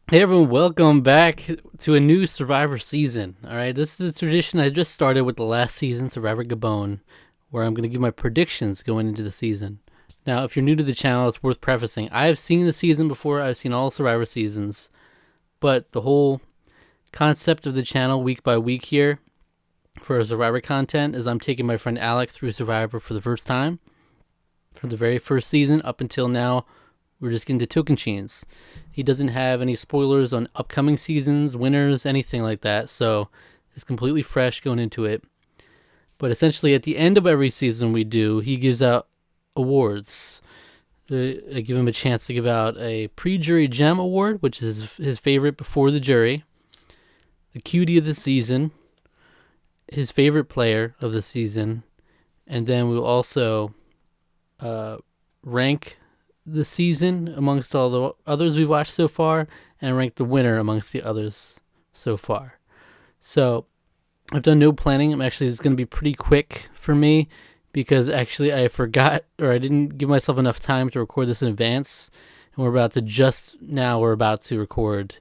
Hey everyone, welcome back to a new Survivor season. Alright, this is a tradition I just started with the last season, Survivor Gabon, where I'm going to give my predictions going into the season. Now, if you're new to the channel, it's worth prefacing. I have seen the season before, I've seen all Survivor seasons, but the whole concept of the channel week by week here for Survivor content is I'm taking my friend Alec through Survivor for the first time, from the very first season up until now. We're just getting to Tocantins. He doesn't have any spoilers on upcoming seasons, winners, anything like that. So it's completely fresh going into it. But essentially, at the end of every season we do, he gives out awards. I give him a chance to give out a pre-jury gem award, which is his favorite before the jury, the cutie of the season, his favorite player of the season, and then we'll also rank the season amongst all the others we've watched so far and rank the winner amongst the others so far. So I've done no planning. It's going to be pretty quick for me because actually I forgot, or I didn't give myself enough time to record this in advance. And we're about to record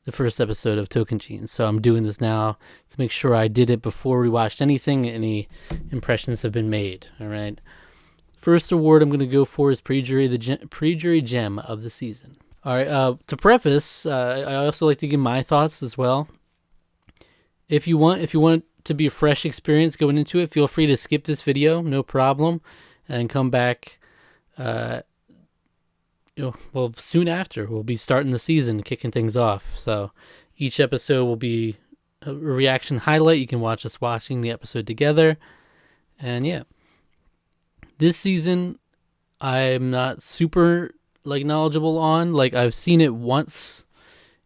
the first episode of Tocantins. So I'm doing this now to make sure I did it before we watched anything. Any impressions have been made. All right. First award I'm going to go for is pre-jury gem of the season. All right. To preface, I also like to give my thoughts as well. If you want to be a fresh experience going into it, feel free to skip this video, no problem, and come back. Soon after we'll be starting the season, kicking things off. So each episode will be a reaction highlight. You can watch us watching the episode together, and yeah. This season, I'm not super knowledgeable on. I've seen it once,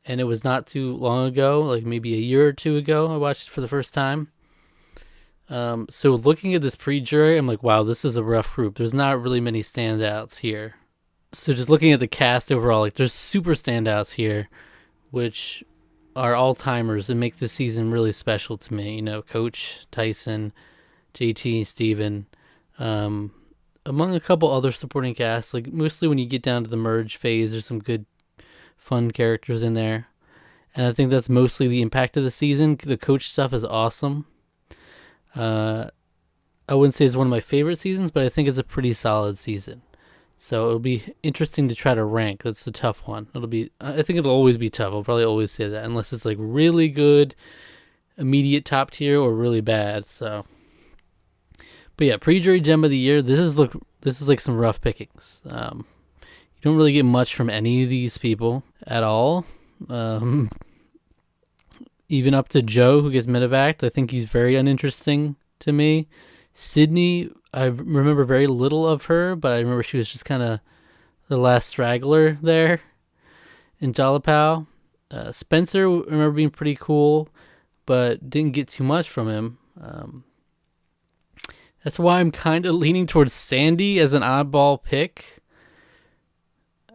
and it was not too long ago, maybe a year or two ago. I watched it for the first time. So looking at this pre-jury, I'm like, wow, this is a rough group. There's not really many standouts here. So just looking at the cast overall, there's super standouts here, which are all-timers and make this season really special to me. Coach, Tyson, JT, Steven, among a couple other supporting casts. Mostly when you get down to the merge phase, there's some good fun characters in there, and I think that's mostly the impact of the season. The coach stuff is awesome. I wouldn't say it's one of my favorite seasons, but I think it's a pretty solid season, so it'll be interesting to try to rank. That's the tough one. I think it'll always be tough. I'll probably always say that unless it's really good, immediate top tier, or really bad. But yeah, pre-jury gem of the year. This is some rough pickings. You don't really get much from any of these people at all. Even up to Joe, who gets medevaced. I think he's very uninteresting to me. Sydney, I remember very little of her, but I remember she was just kind of the last straggler there in Jalapao. Spencer, I remember being pretty cool, but didn't get too much from him. That's why I'm kind of leaning towards Sandy as an oddball pick.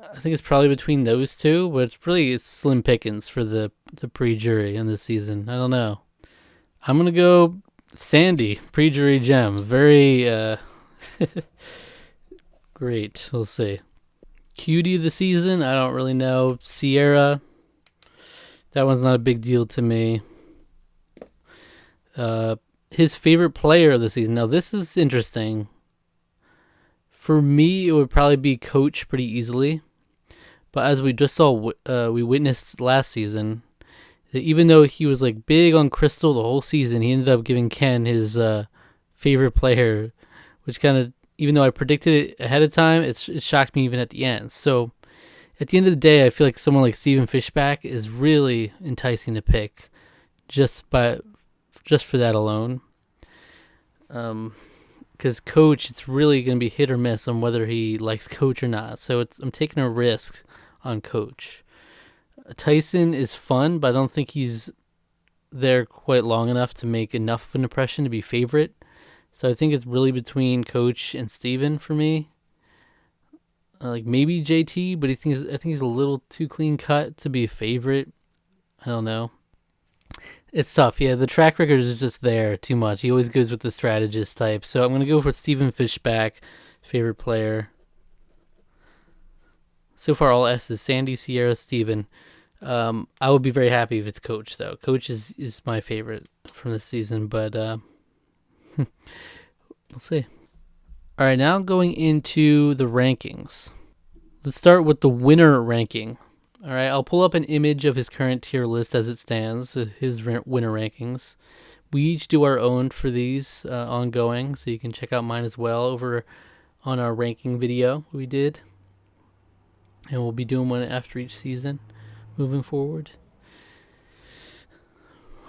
I think it's probably between those two, but it's slim pickings for the pre-jury in this season. I don't know. I'm going to go Sandy, pre-jury gem. Very great. We'll see. Cutie of the season, I don't really know. Sierra, that one's not a big deal to me. His favorite player of the season. Now, this is interesting. For me, it would probably be Coach pretty easily. But as we just saw, we witnessed last season, that even though he was big on Crystal the whole season, he ended up giving Ken his favorite player, which kind of, even though I predicted it ahead of time, it shocked me even at the end. So at the end of the day, I feel like someone like Steven Fishback is really enticing to pick just for that alone. Because Coach, it's really going to be hit or miss on whether he likes Coach or not. So I'm taking a risk on Coach. Tyson is fun, but I don't think he's there quite long enough to make enough of an impression to be favorite. So I think it's really between Coach and Steven for me. Maybe JT, but I think he's a little too clean cut to be a favorite. I don't know. It's tough. Yeah, the track record is just there too much. He always goes with the strategist type. So I'm going to go for Steven Fishback, favorite player. So far, all S's: Sandy, Sierra, Steven. I would be very happy if it's Coach, though. Coach is my favorite from this season, but we'll see. All right, now going into the rankings. Let's start with the winner ranking. All right, I'll pull up an image of his current tier list as it stands, his winner rankings. We each do our own for these ongoing, so you can check out mine as well over on our ranking video we did. And we'll be doing one after each season moving forward.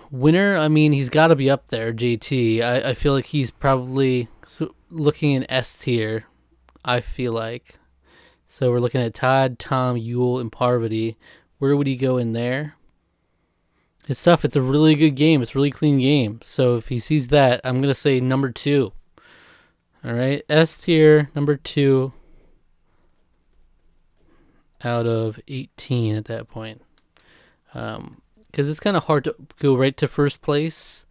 Winner, I mean, he's got to be up there, JT. I feel like he's probably looking in S tier, I feel like. So we're looking at Todd, Tom, Yule, and Parvati. Where would he go in there? It's tough. It's a really good game. It's a really clean game. So if he sees that, I'm going to say number 2. All right. S tier, number 2 out of 18 at that point. Because it's kind of hard to go right to first place.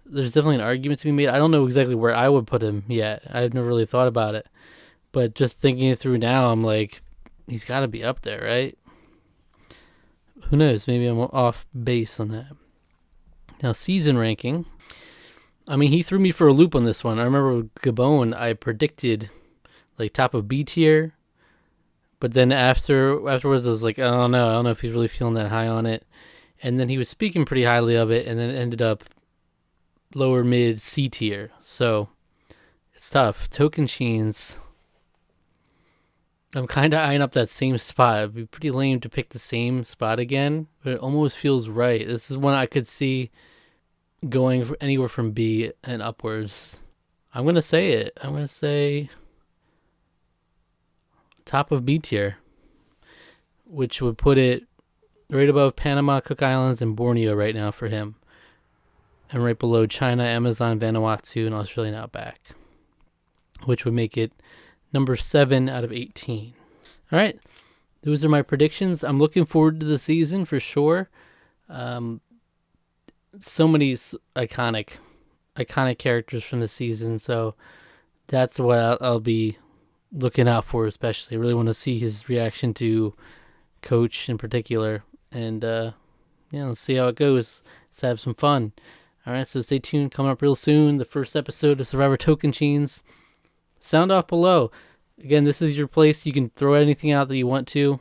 There's definitely an argument to be made. I don't know exactly where I would put him yet. I've never really thought about it. But just thinking it through now, I'm like, he's got to be up there, right? Who knows? Maybe I'm off base on that. Now, season ranking. I mean, he threw me for a loop on this one. I remember with Gabon, I predicted like top of B tier. But then afterwards, I was like, I don't know if he's really feeling that high on it. And then he was speaking pretty highly of it, and then it ended up lower mid C tier. So it's tough. Tocantins, I'm kind of eyeing up that same spot. It'd be pretty lame to pick the same spot again, but it almost feels right. This is one I could see going anywhere from B and upwards. I'm going to say it. I'm going to say top of B tier, which would put it right above Panama, Cook Islands, and Borneo right now for him. And right below China, Amazon, Vanuatu, and Australian Outback, which would make it number 7 out of 18. All right. Those are my predictions. I'm looking forward to the season for sure. So many iconic characters from the season. So that's what I'll be looking out for, especially. I really want to see his reaction to Coach in particular. And, let's see how it goes. Let's have some fun. All right. So stay tuned. Coming up real soon. The first episode of Survivor Tocantins. Sound off below. Again, this is your place. You can throw anything out that you want to.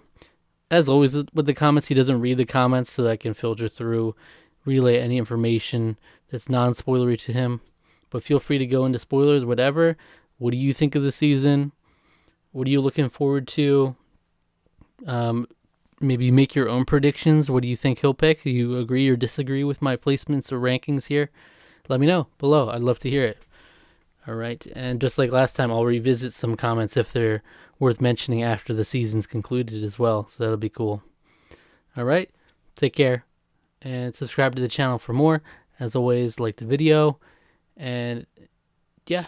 As always, with the comments, he doesn't read the comments, so that I can filter through, relay any information that's non-spoilery to him. But feel free to go into spoilers, whatever. What do you think of the season? What are you looking forward to? Maybe make your own predictions. What do you think he'll pick? Do you agree or disagree with my placements or rankings here? Let me know below. I'd love to hear it. All right, and just like last time, I'll revisit some comments if they're worth mentioning after the season's concluded as well, so that'll be cool. All right, take care, and subscribe to the channel for more. As always, like the video, and yeah.